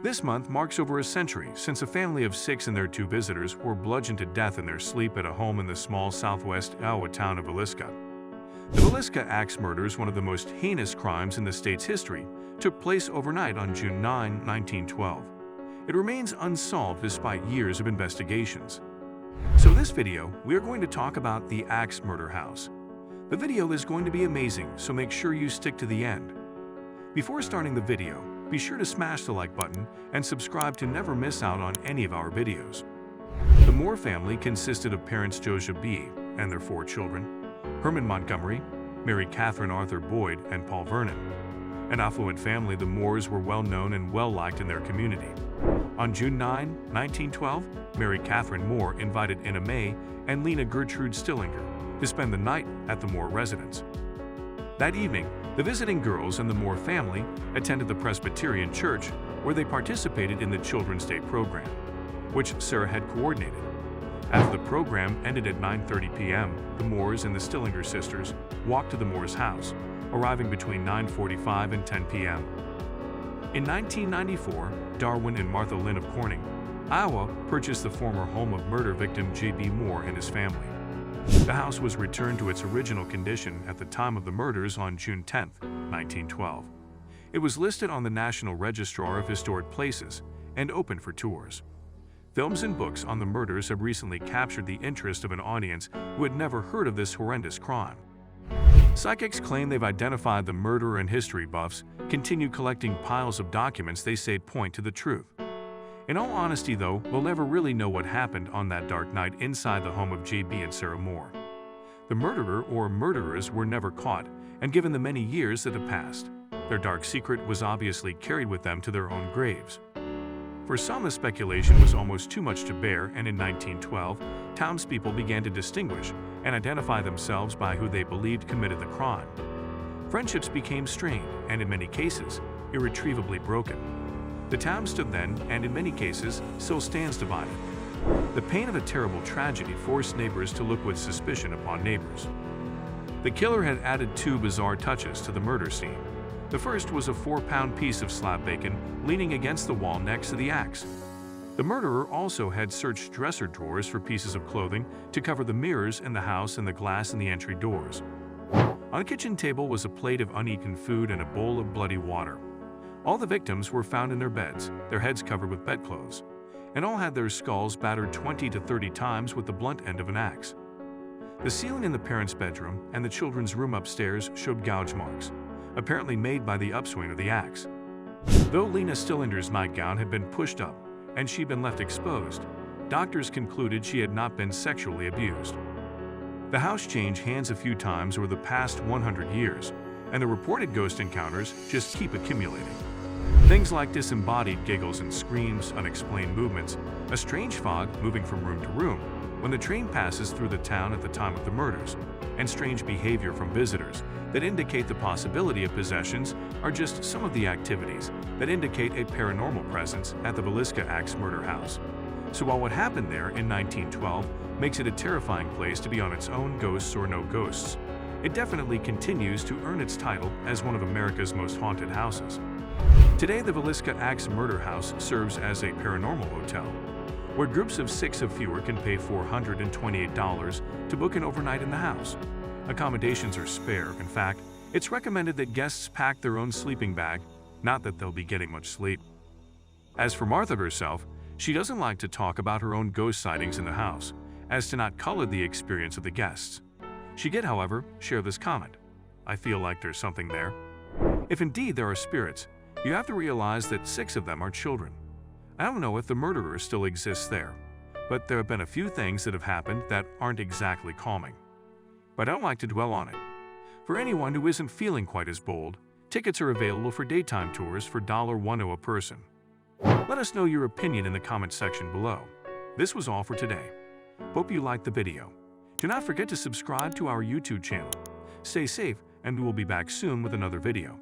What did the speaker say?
This month marks over a century since a family of 6 and their 2 visitors were bludgeoned to death in their sleep at a home in the small southwest Iowa town of Villisca. The Villisca Axe murders, one of the most heinous crimes in the state's history, took place overnight on June 9, 1912. It remains unsolved despite years of investigations. So this video, we are going to talk about the Axe Murder House. The video is going to be amazing, so make sure you stick to the end. Before starting the video, be sure to smash the like button and subscribe to never miss out on any of our videos. The Moore family consisted of parents Joseph B. and their 4 children, Herman Montgomery, Mary Catherine Arthur Boyd, and Paul Vernon. An affluent family, the Moores were well known and well liked in their community. On June 9, 1912, Mary Catherine Moore invited Ina May and Lena Gertrude Stillinger to spend the night at the Moore residence. That evening, the visiting girls and the Moore family attended the Presbyterian Church, where they participated in the Children's Day program, which Sarah had coordinated. After the program ended at 9:30 p.m., the Moores and the Stillinger sisters walked to the Moores' house, arriving between 9:45 and 10 p.m. In 1994, Darwin and Martha Lynn of Corning, Iowa, purchased the former home of murder victim J.B. Moore and his family. The house was returned to its original condition at the time of the murders on June 10, 1912. It was listed on the National Registrar of Historic Places and open for tours. Films and books on the murders have recently captured the interest of an audience who had never heard of this horrendous crime. Psychics claim they've identified the murderer, and history buffs continue collecting piles of documents they say point to the truth. In all honesty, though, we'll never really know what happened on that dark night inside the home of J.B. and Sarah Moore. The murderer or murderers were never caught, and given the many years that have passed, their dark secret was obviously carried with them to their own graves. For some, the speculation was almost too much to bear, and in 1912, townspeople began to distinguish and identify themselves by who they believed committed the crime. Friendships became strained and, in many cases, irretrievably broken. The town stood then, and in many cases, still stands divided. The pain of a terrible tragedy forced neighbors to look with suspicion upon neighbors. The killer had added 2 bizarre touches to the murder scene. The first was a 4-pound piece of slab bacon leaning against the wall next to the axe. The murderer also had searched dresser drawers for pieces of clothing to cover the mirrors in the house and the glass in the entry doors. On the kitchen table was a plate of uneaten food and a bowl of bloody water. All the victims were found in their beds, their heads covered with bedclothes, and all had their skulls battered 20 to 30 times with the blunt end of an axe. The ceiling in the parents' bedroom and the children's room upstairs showed gouge marks, apparently made by the upswing of the axe. Though Lena Stillinger's nightgown had been pushed up and she'd been left exposed, doctors concluded she had not been sexually abused. The house changed hands a few times over the past 100 years, and the reported ghost encounters just keep accumulating. Things like disembodied giggles and screams, unexplained movements, a strange fog moving from room to room when the train passes through the town at the time of the murders, and strange behavior from visitors that indicate the possibility of possessions are just some of the activities that indicate a paranormal presence at the Villisca Axe Murder House. So while what happened there in 1912 makes it a terrifying place to be on its own, ghosts or no ghosts, it definitely continues to earn its title as one of America's most haunted houses. Today, the Villisca Axe Murder House serves as a paranormal hotel, where groups of 6 or fewer can pay $428 to book an overnight in the house. Accommodations are spare. In fact, it's recommended that guests pack their own sleeping bag, not that they'll be getting much sleep. As for Martha herself, she doesn't like to talk about her own ghost sightings in the house, as to not color the experience of the guests. She did, however, share this comment: "I feel like there's something there." If indeed there are spirits, you have to realize that 6 of them are children. I don't know if the murderer still exists there, but there have been a few things that have happened that aren't exactly calming. But I don't like to dwell on it. For anyone who isn't feeling quite as bold, tickets are available for daytime tours for $110 a person. Let us know your opinion in the comment section below. This was all for today. Hope you liked the video. Do not forget to subscribe to our YouTube channel. Stay safe, and we will be back soon with another video.